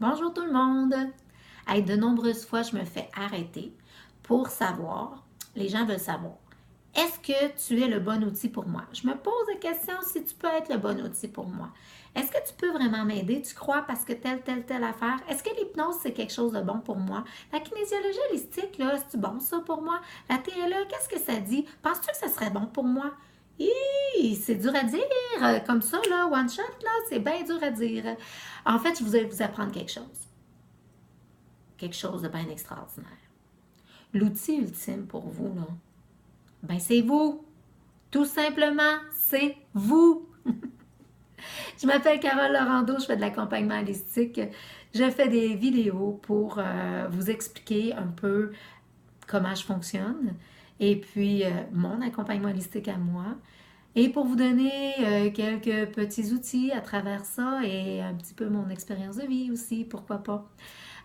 Bonjour tout le monde! Hey, de nombreuses fois, je me fais arrêter pour savoir, les gens veulent savoir, est-ce que tu es le bon outil pour moi? Je me pose la question si tu peux être le bon outil pour moi. Est-ce que tu peux vraiment m'aider? Tu crois parce que telle affaire? Est-ce que l'hypnose, c'est quelque chose de bon pour moi? La kinésiologie holistique, là, c'est bon ça pour moi? La TLE, qu'est-ce que ça dit? Penses-tu que ça serait bon pour moi? C'est dur à dire, comme ça, là, one shot, là, c'est bien dur à dire. En fait, je vais vous apprendre quelque chose de bien extraordinaire. L'outil ultime pour vous, là, ben c'est vous. Tout simplement, c'est vous. Je m'appelle Carole Laurando, je fais de l'accompagnement holistique. Je fais des vidéos pour vous expliquer un peu comment je fonctionne et puis mon accompagnement holistique à moi. Et pour vous donner quelques petits outils à travers ça et un petit peu mon expérience de vie aussi, pourquoi pas.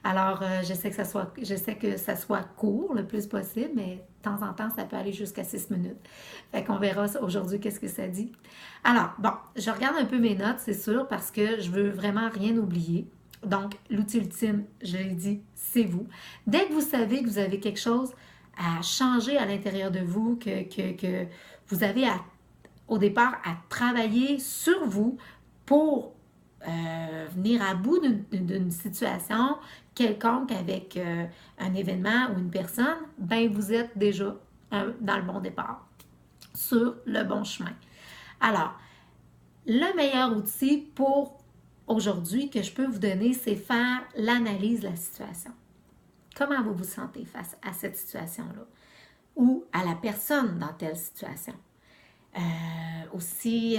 Alors, je sais que ça soit court le plus possible, mais de temps en temps, ça peut aller jusqu'à 6 minutes. Fait qu'on verra aujourd'hui qu'est-ce que ça dit. Alors, bon, je regarde un peu mes notes, c'est sûr, parce que je veux vraiment rien oublier. Donc, l'outil ultime, je l'ai dit, c'est vous. Dès que vous savez que vous avez quelque chose à changer à l'intérieur de vous, que vous avez au départ à travailler sur vous pour venir à bout d'une situation quelconque avec un événement ou une personne, ben vous êtes déjà dans le bon départ, sur le bon chemin. Alors, le meilleur outil pour aujourd'hui que je peux vous donner, c'est faire l'analyse de la situation. Comment vous vous sentez face à cette situation-là? Ou à la personne dans telle situation? Aussi,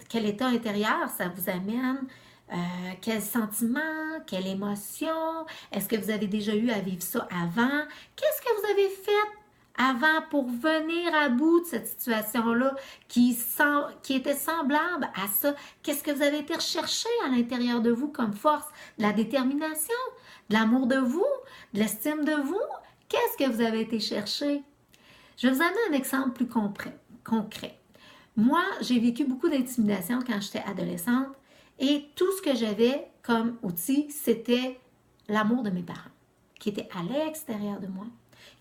quel état intérieur ça vous amène, quel sentiment, quelle émotion, est-ce que vous avez déjà eu à vivre ça avant, qu'est-ce que vous avez fait avant pour venir à bout de cette situation-là qui était semblable à ça, qu'est-ce que vous avez été rechercher à l'intérieur de vous comme force, de la détermination, de l'amour de vous, de l'estime de vous, qu'est-ce que vous avez été chercher? Je vais vous donner un exemple plus concret. Moi, j'ai vécu beaucoup d'intimidation quand j'étais adolescente et tout ce que j'avais comme outil, c'était l'amour de mes parents, qui était à l'extérieur de moi,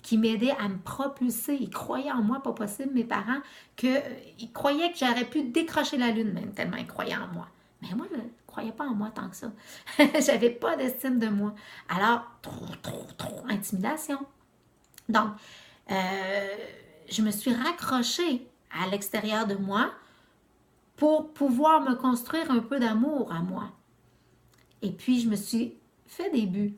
qui m'aidait à me propulser. Ils croyaient en moi, pas possible, mes parents, qu'ils croyaient que j'aurais pu décrocher la lune, même tellement ils croyaient en moi. Mais moi, je ne croyais pas en moi tant que ça. J'avais pas d'estime de moi. Alors, trop, intimidation. Donc, euh, je me suis raccrochée à l'extérieur de moi pour pouvoir me construire un peu d'amour à moi. Et puis, je me suis fait des buts.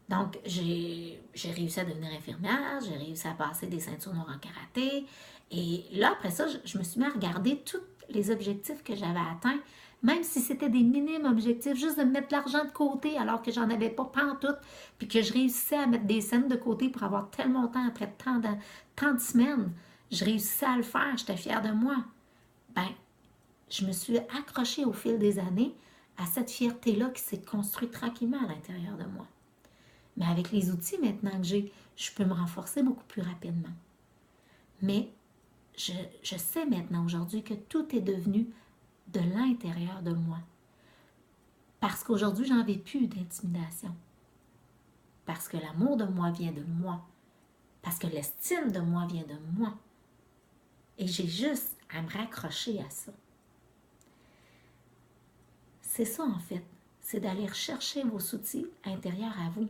Donc, j'ai réussi à devenir infirmière, j'ai réussi à passer des ceintures noires en karaté. Et là, après ça, je me suis mis à regarder tous les objectifs que j'avais atteints, même si c'était des minimes objectifs, juste de mettre de l'argent de côté alors que j'en avais pas pantoute, puis que je réussissais à mettre des scènes de côté pour avoir tel montant après tant de semaines. Je réussissais à le faire, j'étais fière de moi. Ben, je me suis accrochée au fil des années à cette fierté-là qui s'est construite tranquillement à l'intérieur de moi. Mais avec les outils maintenant que j'ai, je peux me renforcer beaucoup plus rapidement. Mais je sais maintenant aujourd'hui que tout est devenu de l'intérieur de moi. Parce qu'aujourd'hui, j'en vais plus d'intimidation. Parce que l'amour de moi vient de moi. Parce que l'estime de moi vient de moi. Et j'ai juste à me raccrocher à ça. C'est ça en fait. C'est d'aller rechercher vos outils intérieurs à vous.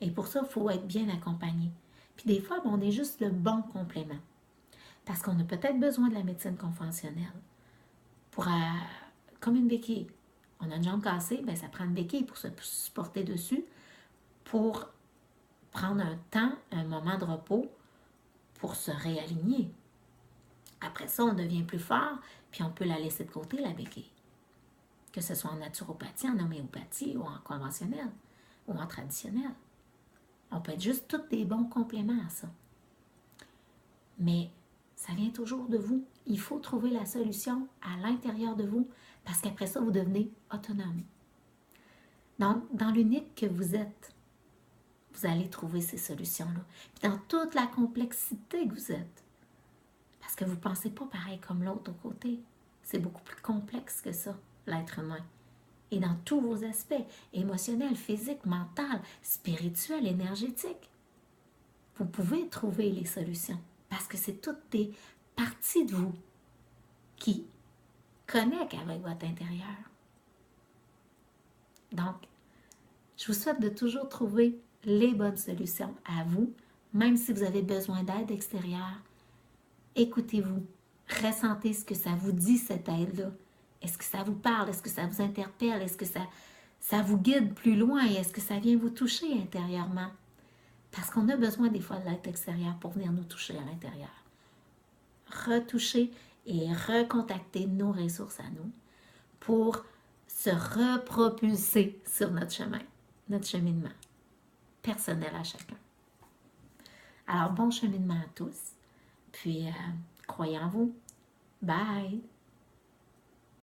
Et pour ça, il faut être bien accompagné. Puis des fois, on est juste le bon complément. Parce qu'on a peut-être besoin de la médecine conventionnelle. Comme une béquille. On a une jambe cassée, ben ça prend une béquille pour se supporter dessus, pour prendre un temps, un moment de repos, pour se réaligner. Après ça, on devient plus fort, puis on peut la laisser de côté, la béquille. Que ce soit en naturopathie, en homéopathie, ou en conventionnel, ou en traditionnel. On peut être juste tous des bons compléments à ça. Mais ça vient toujours de vous. Il faut trouver la solution à l'intérieur de vous parce qu'après ça, vous devenez autonome. Donc, dans l'unique que vous êtes, vous allez trouver ces solutions-là. Puis dans toute la complexité que vous êtes. Parce que vous ne pensez pas pareil comme l'autre au côté. C'est beaucoup plus complexe que ça, l'être humain. et dans tous vos aspects, émotionnels, physiques, mentaux, spirituels, énergétiques. Vous pouvez trouver les solutions parce que c'est toutes des parties de vous qui connectent avec votre intérieur. Donc, je vous souhaite de toujours trouver les bonnes solutions à vous, même si vous avez besoin d'aide extérieure. Écoutez-vous, ressentez ce que ça vous dit, cette aide-là. Est-ce que ça vous parle? Est-ce que ça vous interpelle? Est-ce que ça vous guide plus loin? Est-ce que ça vient vous toucher intérieurement? Parce qu'on a besoin des fois de l'aide extérieure pour venir nous toucher à l'intérieur. Retoucher et recontacter nos ressources à nous pour se repropulser sur notre chemin, notre cheminement personnel à chacun. Alors, bon cheminement à tous. Puis, croyez en vous. Bye!